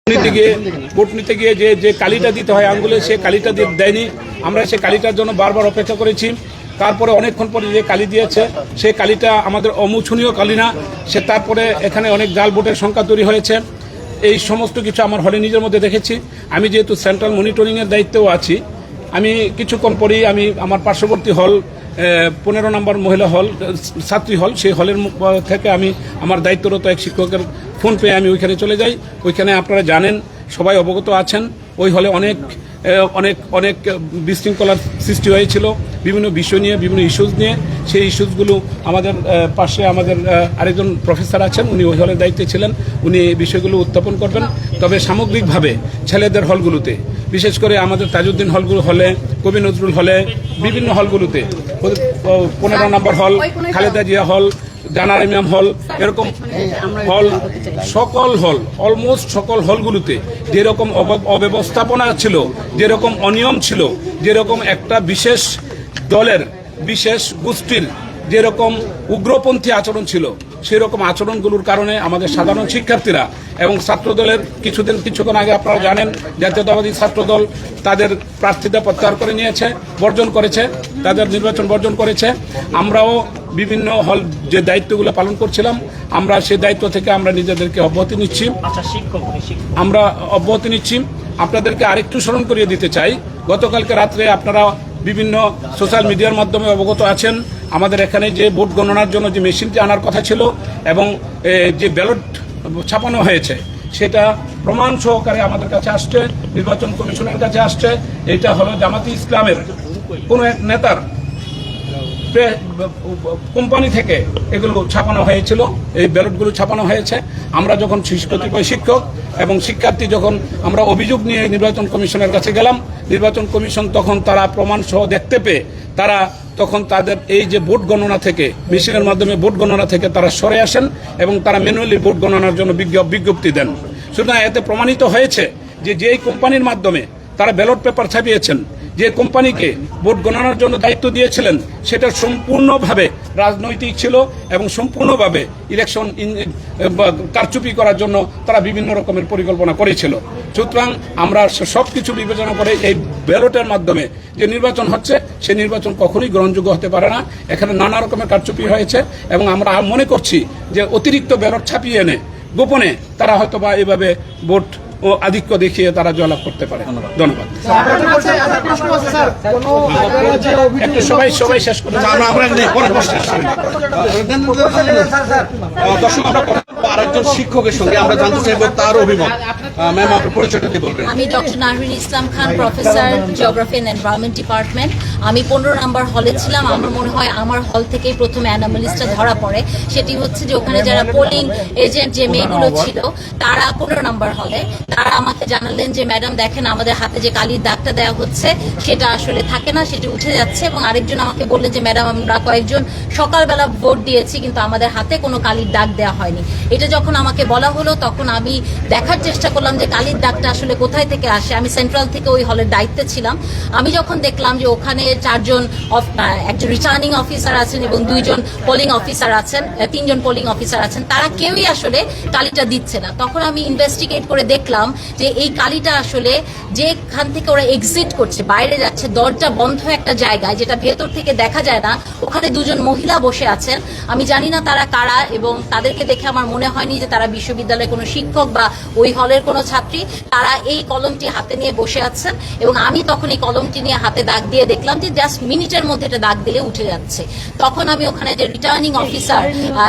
Vote নিতে গিয়ে যে কালিটা দিতে হয় আঙ্গুলে, সে কালিটা দেয়নি। আমরা সে কালিটার জন্য বারবার অপেক্ষা করেছি। তারপরে অনেকক্ষণ পরে যে কালি দিয়েছে, সেই কালিটা আমাদের অমোছনীয় কালি না। সে তারপরে এখানে অনেক জাল ভোটের সংখ্যা তৈরি হয়েছে। এই সমস্ত কিছু আমার হলে নিজের মধ্যে দেখেছি। আমি যেহেতু সেন্ট্রাল মনিটরিংয়ের দায়িত্বেও আছি, আমি কিছুক্ষণ পরেই আমি আমার পার্শ্ববর্তী হল 15 নম্বর মহিলা হল, ছাত্রী হল, সেই হলের থেকে আমি আমার দায়িত্বরত এক শিক্ষকের ফোন পেয়ে আমি ওইখানে চলে যাই। ওইখানে আপনারা জানেন, সবাই অবগত আছেন, ওই হলে অনেক অনেক অনেক বিশৃঙ্খলার সৃষ্টি হয়েছিল বিভিন্ন বিষয় নিয়ে, বিভিন্ন ইস্যুজ নিয়ে। সেই ইস্যুজগুলো আমাদের পাশে আমাদের আরেকজন প্রফেসর আছেন, উনি ওই হলের দায়িত্বে ছিলেন, উনি এই বিষয়গুলো উত্থাপন করবেন। তবে সামগ্রিকভাবে ছেলেদের হলগুলোতে, বিশেষ করে আমাদের তাজউদ্দিন হলগুলো হলে, কবি নজরুল হলে, বিভিন্ন হলগুলোতে 15 নম্বর হল, খালেদা জিয়া হল, জানার ইমাম হল, এরকম হল, সকল হল, অলমোস্ট সকল হলগুলোতে যেরকম অব্যবস্থাপনা ছিল, যেরকম অনিয়ম ছিল, যেরকম একটা বিশেষ দলের, বিশেষ গোষ্ঠীর যেরকম উগ্রপন্থী আচরণ ছিল, সেরকম আচরণগুলোর কারণে আমাদের সাধারণ শিক্ষার্থীরা এবং ছাত্রদলের কিছুক্ষণ আগে আপনারা জানেন, জাতীয়তাবাদী ছাত্রদল তাদের প্রার্থিতা প্রত্যাহার করে নিয়েছে, বর্জন করেছে, তাদের নির্বাচন বর্জন করেছে। আমরাও বিভিন্ন হল যে দায়িত্বগুলো পালন করছিলাম, আমরা সেই দায়িত্ব থেকে আমরা নিজেদেরকে অব্যাহতি নিচ্ছি। আমরা অব্যাহতি নিচ্ছি। আপনাদেরকে আরেকটু স্মরণ করিয়ে দিতে চাই, গতকালকে রাত্রে আপনারা বিভিন্ন সোশ্যাল মিডিয়ার মাধ্যমে অবগত আছেন, আমাদের এখানে যে ভোট গণনার জন্য যে মেশিনটি আনার কথা ছিল এবং যে ব্যালট ছাপানো হয়েছে, সেটা প্রমাণ সহকারে আমাদের কাছে আসছে, নির্বাচন কমিশনের কাছে আসছে। এটা হলো জামাতি ইসলামের কোনো এক নেতার কোম্পানি থেকে এগুলো ছাপানো হয়েছিল, এই ব্যালটগুলো ছাপানো হয়েছে। আমরা যখন কতিপয় শিক্ষক এবং শিক্ষার্থী যখন আমরা অভিযোগ নিয়ে নির্বাচন কমিশনের কাছে গেলাম, নির্বাচন কমিশন তখন তারা প্রমাণ সহ দেখতে পেয়ে তারা তখন তাদের এই যে ভোট গণনা থেকে, মেশিনের মাধ্যমে ভোট গণনা থেকে তারা সরে আসেন এবং তারা ম্যানুয়ালি ভোট গণনার জন্য বিজ্ঞপ্তি দেন। সুতরাং এতে প্রমাণিত হয়েছে যে যেই কোম্পানির মাধ্যমে তারা ব্যালট পেপার ছাপিয়েছেন, যে কোম্পানিকে ভোট গণনার জন্য দায়িত্ব দিয়েছিলেন, সেটা সম্পূর্ণভাবে রাজনৈতিক ছিল এবং সম্পূর্ণভাবে ইলেকশন কারচুপি করার জন্য তারা বিভিন্ন রকমের পরিকল্পনা করেছিল। সুতরাং আমরা সব কিছু বিবেচনা করে এই ব্যালটের মাধ্যমে যে নির্বাচন হচ্ছে, সেই নির্বাচন কখনোই গ্রহণযোগ্য হতে পারে না। এখানে নানা রকমের কারচুপি হয়েছে এবং আমরা মনে করছি যে অতিরিক্ত ব্যালট ছাপিয়ে এনে গোপনে তারা হয়তো বা এভাবে ভোট ও আধিক্য দেখিয়ে তারা জয়লাভ করতে পারে। ধন্যবাদ। সবাই শেষ করে আরেকজন শিক্ষকের সঙ্গে আমরা জানতে চাইব তার অভিমত। ম্যাম, আপনার পরিচয়টা দিয়ে বলবেন। আমি doctor Nahrin Islam Khan, professor, geography and environment department. আমি 15 নম্বর হলে ছিলাম। আমার মনে হয় আমার হল থেকেই প্রথম অ্যানোমালিসটা ধরা পড়ে। সেটি হচ্ছে যে ওখানে যারা পোলিং এজেন্ট যে মেয়েগুলো ছিল, তারা 15 নম্বর হলে তারা আমাকে জানালেন যে ম্যাডাম দেখেন, আমাদের হাতে যে কালির দাগটা দেওয়া হচ্ছে সেটা আসলে থাকে না, সেটা উঠে যাচ্ছে। এবং আরেকজন আমাকে বললেন যে ম্যাডাম, আমরা কয়েকজন সকালবেলা ভোট দিয়েছি কিন্তু আমাদের হাতে কোনো কালির দাগ দেওয়া হয়নি। এটা যখন আমাকে বলা হলো, তখন আমি দেখার চেষ্টা করলাম যে কালির দাগটা আসলে কোথায় থেকে আসে। আমি সেন্ট্রাল থেকে ওই হলের দায়িত্বে ছিলাম। আমি যখন দেখলাম যে ওখানে একজন রিটার্নিং অফিসার আছেন এবং 2জন পোলিং অফিসার আছেন, 3জন পোলিং অফিসার আছেন, তারা কেউই আসলে কালিটা দিচ্ছে না। তখন আমি ইনভেস্টিগেট করে দেখলাম যে এই কালিটা আসলে যেখান থেকে ওরা এক্সিট করছে, বাইরে যাচ্ছে, দরজা বন্ধ একটা জায়গায়, যেটা ভেতর থেকে দেখা যায় না, ওখানে 2জন মহিলা বসে আছেন। আমি জানি না তারা কারা, এবং তাদেরকে দেখে আমার মনে হয়নি যে তারা বিশ্ববিদ্যালয়ের কোনো শিক্ষক বা ওই হলের কোনো ছাত্রী। তারা এই কলমটি হাতে নিয়ে বসে আছেন এবং আমি তখন এই কলমটি নিয়ে হাতে দাগ দিয়ে দেখলাম যে জাস্ট মিনিটের মধ্যে এটা দাগ দিলে উঠে যাচ্ছে। তখন আমি ওখানে যে রিটার্নিং অফিসার,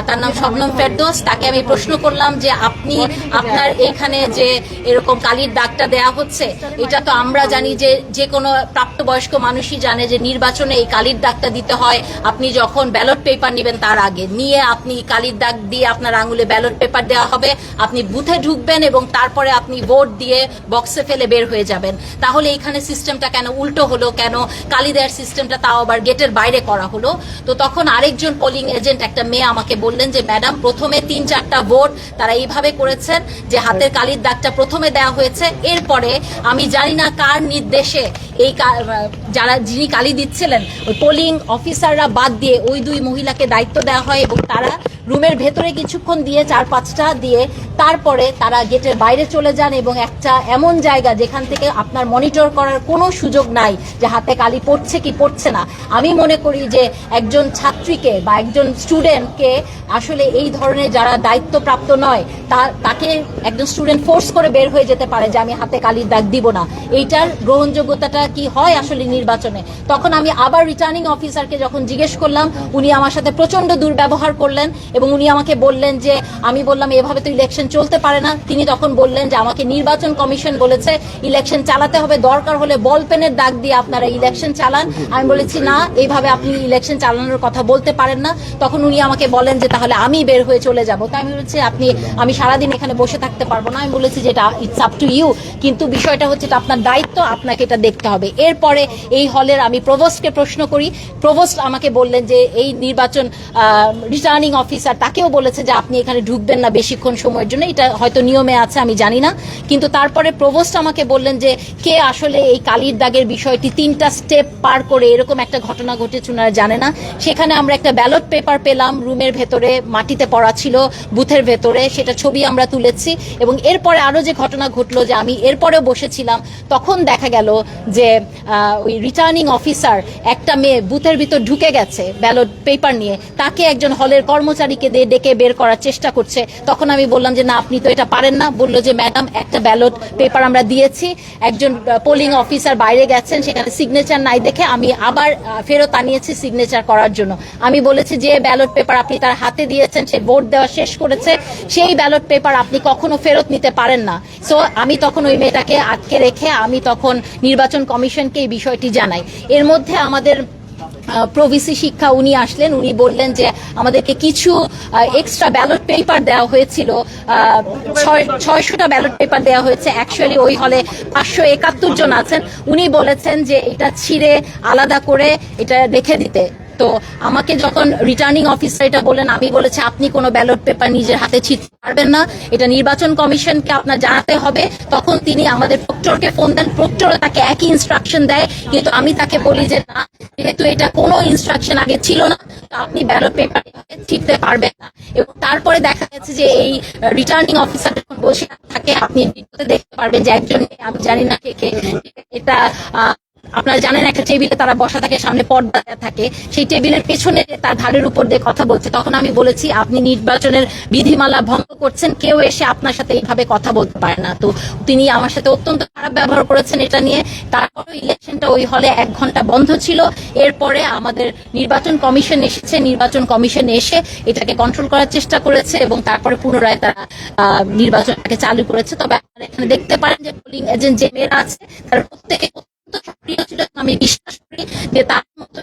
তার নাম শবনম ফেরদৌস, তাকে আমি প্রশ্ন করলাম যে আপনি আপনার এখানে যে এরকম কালির দাগটা দেয়া হচ্ছে, এটা তো আমরা জানি যে কোনো প্রাপ্তবয়স্ক মানুষই জানে যে নির্বাচনে এই কালির দাগটা দিতে হয়। আপনি যখন ব্যালট পেপার নেবেন তার আগে নিয়ে আপনি কালির দাগ দিয়ে আপনার আঙুলে ব্যালট পেপার দেওয়া হবে, আপনি বুথে ঢুকবেন এবং তারপরে আপনি ভোট দিয়ে বক্সে ফেলে বের হয়ে যাবেন। তাহলে এইখানে সিস্টেমটা কেন উল্টো হলো, কেন কালি দেওয়ার সিস্টেমটা তাও আবার গেটের বাইরে করা হলো? তো তখন আরেকজন পোলিং এজেন্ট, একটা মেয়ে, আমাকে বললেন যে ম্যাডাম, প্রথমে 3-4টা ভোট তারা এইভাবে করেছেন যে হাতের কালির দাগটা প্রথমে দেওয়া হয়েছে, এরপরে আমি জানি না কার নির্দেশে এই যিনি কালি দিচ্ছিলেন ওই পোলিং অফিসাররা বাদ দিয়ে ওই 2 মহিলাকে দায়িত্ব দেওয়া হয় এবং তারা রুমের ভেতরে কিছুক্ষণ দিয়ে 4 4-5টা দিয়ে তারপরে তারা গেটের বাইরে চলে যান এবং একটা এমন জায়গা যেখান থেকে আপনার মনিটর করার কোনো সুযোগ নাই যে হাতে কালি পড়ছে কি পড়ছে না। আমি মনে করি যে একজন ছাত্রীকে বা একজন স্টুডেন্টকে আসলে এই ধরনের যারা দায়িত্বপ্রাপ্ত নয় তাকে একজন স্টুডেন্ট ফোর্স করে বের হয়ে যেতে পারে যে আমি হাতে কালির দাগ দিব না। এইটার গ্রহণযোগ্যতাটা কি হয় আসলে নির্বাচনে? তখন আমি আবার রিটার্নিং অফিসারকে যখন জিজ্ঞেস করলাম, উনি আমার সাথে প্রচন্ড দুর্ব্যবহার করলেন এবং উনি আমাকে বললেন যে, আমি বললাম এভাবে তো ইলেকশন চলতে পারে না। তিনি তখন বললেন যে আমাকে নির্বাচন কমিশন বলেছে ইলেকশন চালাতে হবে, দরকার হলে বল পেনের দাগ দিয়ে আপনারা ইলেকশন চালান। আমি বলেছি না, এইভাবে আপনি ইলেকশন চালানোর কথা বলতে পারেন না। তখন উনি আমাকে বলেন যে তাহলে আমি বের হয়ে চলে যাব। তাই আমি বলেছি আমি সারাদিন এখানে বসে থাকতে পারবো না। আমি বলেছি যে এটা ইটস আপ টু ইউ, কিন্তু বিষয়টা হচ্ছে এটা আপনার দায়িত্ব, আপনাকে এটা দেখতে হবে। এরপরে এই হলের আমি প্রভোস্টকে প্রশ্ন করি, প্রভোস্ট আমাকে বললেন যে এই নির্বাচন রিটার্নিং অফিসার তাকেও বলেছে যে আপনি এখানে ঢুকবেন না বেশিক্ষণ সময়ের জন্য, এটা হয়তো নিয়মে আছে আমি জানি না। কিন্তু তারপরে প্রভোস্ট আমাকে বললেন যে কে আসলে এই কালির দাগের বিষয়টি 3টা স্টেপ পার করে এরকম একটা ঘটনা ঘটেছে ওনারা জানে না। সেখানে আমরা একটা ব্যালট পেপার পেলাম রুমের ভেতরে, মাটিতে পড়া ছিল বুথের ভেতরে, সেটা ছবি আমরা তুলেছি। এবং এরপরে আরো যে ঘটনা ঘটলো যে আমি এরপরেও বসেছিলাম, তখন দেখা গেল যে ওই রিটার্নিং অফিসার একটা মেয়ে বুথের ভিতর ঢুকে গেছে ব্যালট পেপার নিয়ে, তাকে একজন হলের কর্মচারীকে দিয়ে ডেকে বের করার চেষ্টা করছে। তখন আমি বললাম যে না, আপনি তো এটা পারেন না। বললো যে ম্যাডাম একটা ব্যালট পেপার আমরা দিয়েছি, একজন পোলিং অফিসার বাইরে গেছেন, সেখানে সিগনেচার নাই দেখে আমি আবার ফেরত আনিয়েছি সিগনেচার করার জন্য। আমি বলেছি যে ব্যালট পেপার আপনি তার হাতে দিয়েছেন, সে ভোট দেওয়া শেষ করেছে, সেই ব্যালট পেপার আপনি কখনো ফেরত নিতে পারেন না। সো আমি তখন ওই মেয়েটাকে আটকে রেখে আমি তখন নির্বাচন কমিশনকে এই বিষয়টি জানাই। এর মধ্যে আমাদের প্রভিসি শিক্ষা উনি আসলেন, উনি বললেন যে আমাদেরকে কিছু এক্সট্রা ব্যালট পেপার দেওয়া হয়েছিল, 600টা ব্যালট পেপার দেওয়া হয়েছে। অ্যাকচুয়ালি ওই হলে 571 জন আছেন। উনি বলেছেন যে এটা ছিঁড়ে আলাদা করে এটা রেখে দিতে। তো আমাকে যখন রিটার্নিং অফিসার এটা বললেন, আমি বলেছি আপনি কোনো ব্যালট পেপার নিজের হাতে ছিঁড়তে পারবেন না, এটা নির্বাচন কমিশনকে আপনার জানাতে হবে। তখন তিনি আমাদের প্রক্টরকে ফোন দেন, প্রক্টর তাকে একই ইনস্ট্রাকশন দেয়, কিন্তু আমি তাকে বলি যে না, যেহেতু এটা কোনো ইনস্ট্রাকশন আগে ছিল না, তো আপনি ব্যালট পেপার ছিঁড়তে পারবেন না। এবং তারপরে দেখা গেছে যে এই রিটার্নিং অফিসার যখন বসে থাকে, আপনি দেখতে পারবেন যে একজন, আমি জানি না কে, এটা আপনারা জানেন একটা টেবিলে তারা বসা থাকে, সামনে পর্দা থাকে, সেই টেবিলের পেছনে তার ধারের উপর দিয়ে কথা বলছে। তখন আমি বলেছি আপনি নির্বাচনের বিধিমালা ভঙ্গ করছেন, কেউ এসে আপনার সাথে এইভাবে কথা বলতে পারে না। তো তিনি আমার সাথে অত্যন্ত খারাপ ব্যবহার করেছেন এটা নিয়ে। তারপরে ইলেকশনটা ওই হলে 1 ঘন্টা বন্ধ ছিল। এরপরে আমাদের নির্বাচন কমিশন এসেছে, নির্বাচন কমিশন এসে এটাকে কন্ট্রোল করার চেষ্টা করেছে এবং তারপরে পুনরায় তারা নির্বাচনটাকে চালু করেছে। তবে আপনারা এখানে দেখতে পারেন যে পোলিং এজেন্ট যে মেয়েরা আছে তারা প্রত্যেকে সক্রিয় ছিল। আমি বিশ্বাস করি যে তার মতো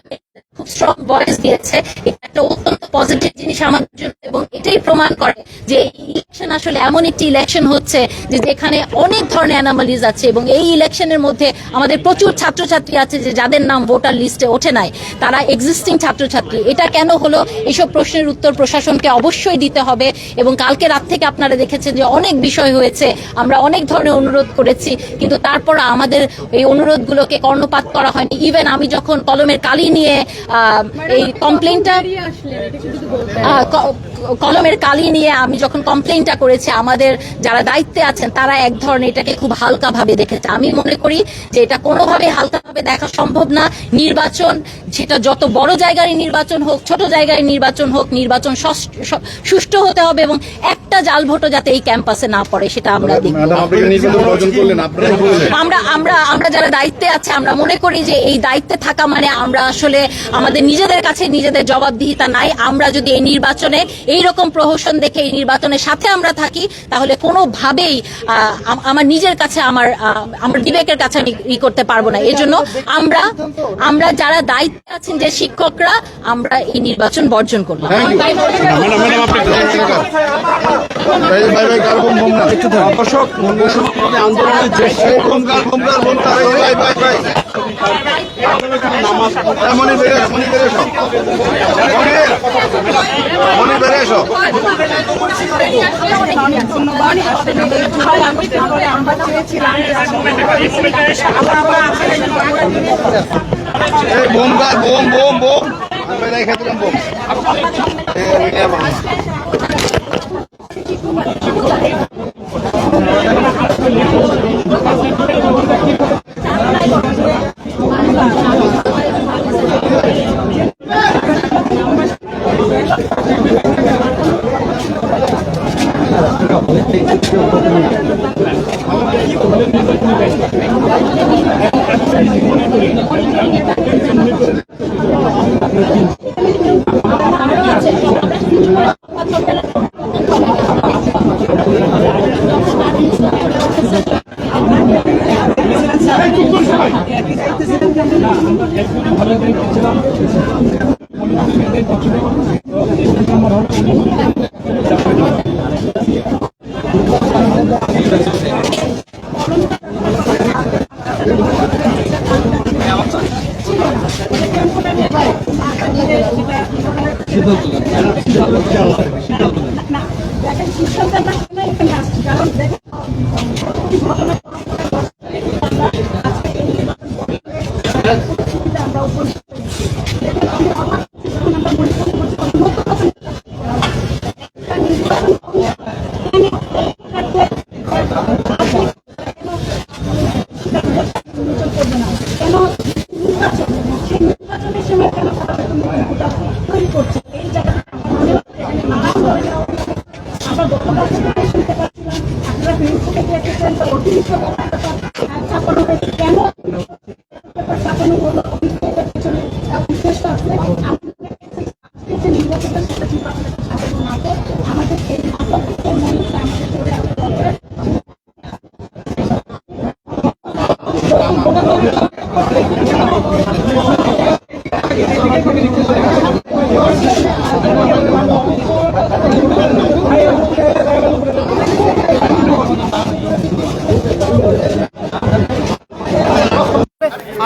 খুব স্ট্রং ভয়েস দিয়েছে। এটা একটা অত্যন্ত পজিটিভ জিনিস আমাদের জন্য এবং এটাই প্রমাণ করে যে ইলেকশন আসলে এমন একটি ইলেকশন হচ্ছে যে যেখানে অনেক ধরনের অ্যানোমালিজ আছে এবং এই ইলেকশনের মধ্যে আমাদের প্রচুর ছাত্রছাত্রী আছে যে যাদের নাম ভোটার লিস্টে ওঠে নাই, তারা এক্সিস্টিং ছাত্রছাত্রী। এটা কেন হলো, এইসব প্রশ্নের উত্তর প্রশাসনকে অবশ্যই দিতে হবে। এবং কালকে রাত থেকে আপনারা দেখেছেন যে অনেক বিষয় হয়েছে, আমরা অনেক ধরনের অনুরোধ করেছি, কিন্তু তারপর আমাদের এই অনুরোধগুলোকে কর্ণপাত করা হয়নি। ইভেন আমি যখন কলমের কালি নিয়ে এই কমপ্লেনটা কলমের কালি নিয়ে আমি যখন কমপ্লেনটা করেছি, আমাদের যারা দায়িত্বে আছেন তারা এক ধরনের এটাকে খুব হালকাভাবে দেখেছে। আমি মনে করি যে এটা কোনোভাবে হালকাভাবে দেখা সম্ভব না। নির্বাচন সেটা যত বড় জায়গায় নির্বাচন হোক, ছোট জায়গায় নির্বাচন হোক, নির্বাচন সুষ্ঠু হতে হবে এবং একটা জাল ভোটও যাতে এই ক্যাম্পাসে না পড়ে সেটা আমরা দেখব। আমরা যারা দায়িত্বে আছে আমরা মনে করি যে এই দায়িত্বে থাকা মানে আমরা আসলে আমাদের নিজেদের কাছে নিজেদের জবাবদিহিতা নাই। আমরা যদি এই নির্বাচনে এইরকম প্রহসন দেখে এই নির্বাচনের সাথে আমরা থাকি, তাহলে কোনোভাবেই আমার নিজের কাছে আমার বিবেকের কাছে আমি করতে পারবো না। এই জন্য আমরা যারা দায়িত্বে আছেন যে শিক্ষকরা, আমরা এই নির্বাচন বর্জন করবো। বোম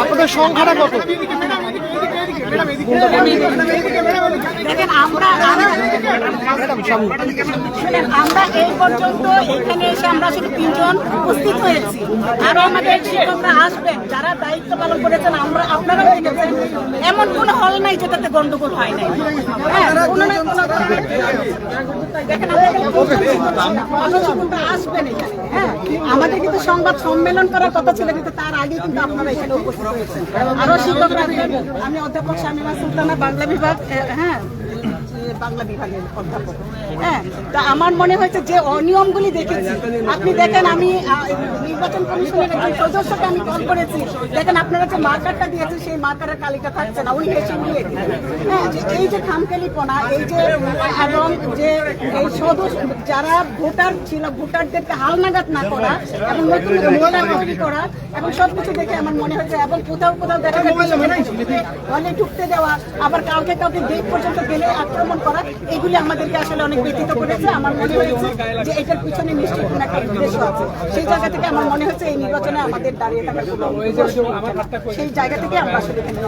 আপনাদের সংখ্যাটা কত? দেখেন আমরা এই পর্যন্ত এখানে এসে আমরা আসলে 3 জন উপস্থিত হয়েছি। আরো আমাদের শিক্ষকরা আসবেন যারা দায়িত্ব পালন করেছেন। আপনারাও দেখেছেন এমন কোনো হল নাই যেটাতে গন্ডগোল হয় নাই। হ্যাঁ, কোনো না কোনো দেখেন আমরা আসবেন এখানে। হ্যাঁ, আমাদের কিন্তু সংবাদ সম্মেলন করার কথা ছিল, কিন্তু তার আগে কিন্তু আপনারা এখানে উপস্থিত হয়েছেন। আরো শিক্ষকরা আমি অধ্যাপক শামিমা সুলতানা, বাংলা বিভাগ, হ্যাঁ বাংলা বিভাগের অধ্যাপক। হ্যাঁ, তা আমার মনে হয়েছে যে অনিয়মগুলি দেখেছি। আপনি দেখেন আমি নির্বাচন কমিশনের একজন সদস্যকে আমি কল করেছি, দেখেন আপনারা যে মার্কারটা দিয়েছেন সেই মার্কারের তালিকা থাকছে না, উনি এসে নিয়ে দিলেন। হ্যাঁ, এই যে খামখেয়ালিপনা, এই যে এবং যে এই সদস্য যারা ভোটার ছিল ভোটারদেরকে হালনাগাদ না করা এবং নতুন ভোটার তৈরি করা এবং সবকিছু দেখে আমার মনে হয়েছে। এবং কোথাও কোথাও দেখা যাচ্ছে হলে ঢুকতে দেওয়া, আবার কাউকে গেট পর্যন্ত গেলে আক্রমণ করা, এগুলি আমাদেরকে আসলে অনেক ব্যথিত করেছে। আমার মনে হয়েছে যে এটার পিছনে নিশ্চয়ই কোনো একটা উদ্দেশ্য আছে। সেই জায়গা থেকে আমার মনে হচ্ছে এই নির্বাচনে আমাদের দাঁড়িয়ে থাকার কোনো সেই জায়গা থেকে আমরা আসলে এখানে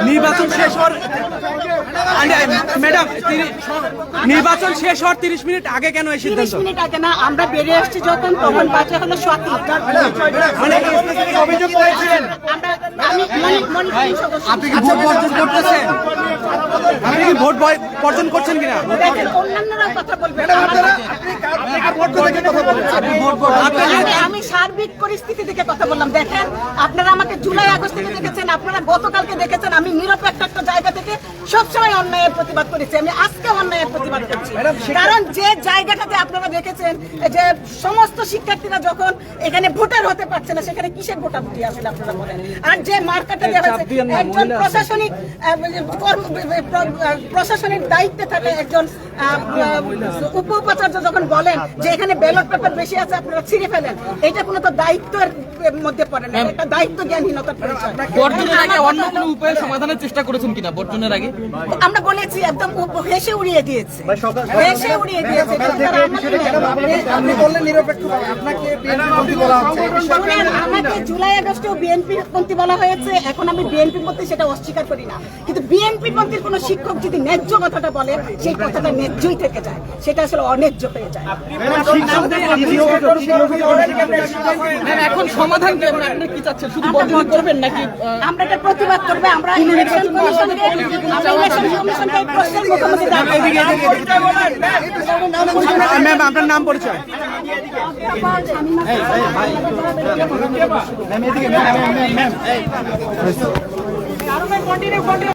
নির্বাচন শেষ হওয়ার ম্যাডাম নির্বাচন শেষ হওয়ার 30 মিনিট আগে কেন এই সিদ্ধান্ত? 30 মিনিট আগে না, আমরা বেরিয়ে আসছি যখন তখন বাজে হলো 7টা। মানে অভিযোগ করেছিলেন আপনি কি ভোট বর্জন করতেছেন? আপনি কি ভোট বর্জন করছেন কিনা? দেখেন অন্যান্যরা কথা বলবেন, আমি সার্বিক পরিস্থিতি থেকে কথা বললাম। দেখেন আপনারা আমাকে জুলাই আগস্ট থেকে দেখেছেন, আপনারা গতকালকে দেখেছেন আমি নিরপেক্ষ একটা জায়গা থেকে সবসময় অন্যায়ের প্রতিবাদ করেছি। আমি আজকে অন্যায়ের প্রতিবাদ করছি, কারণ যে জায়গাটাতে আপনারা দেখেছেন যে সমস্ত শিক্ষার্থীরা যখন এখানে ভোটার হতে পারছে না, সেখানে কিসের ভোটাভুটি আসলে আপনারা বলেন? আর যে মার্কাটা দেওয়া হয়েছে একজন প্রশাসনিক দায়িত্বে থাকে একজন উপ-উপাচার্য যখন বলেন যে এখানে ব্যালট পেপার বেশি আছে আপনারা ছিঁড়ে ফেলেন, এটা কোনো তো দায়িত্বের মধ্যে পড়ে না, এটা দায়িত্ব জ্ঞানহীনতার পরিচয়। বর্জনের আগে অন্য কোনো উপায়ে সমাধানের চেষ্টা করেছেন কিনা? বর্জনের আগে আমরা বলেছি, একদম হেসে উড়িয়ে দিয়েছে, হেসে উড়িয়ে দিয়েছে। আপনি বললেন নিরপেক্ষ, আপনাকে বিএনপি বলা হচ্ছে। শুনেন, আমাকে জুলাই আগস্টেও বিএনপি পন্থী বলা হয়েছে, এখন আমি বিএনপি পন্থী সেটা অস্বীকার করি না, কিন্তু বিএনপি পন্থীর কোনো শিক্ষক যদি ন্যায্য কথাটা বলে সেই কথাটা ন্যায্যই থেকে যায়, সেটা আসলে অন্যায্য হয়ে যায়। এখন সমাধান কি আপনি কি চাচ্ছেন? শুধু বদলি করবেন নাকি আমরা এটা প্রতিবাদ করবে, আমরা ইলেকশন কমিশনকে এই প্রশ্নের মুখোমুখি দাঁড়াবো। ম্যাম আপনার নাম পরিচয়? আমি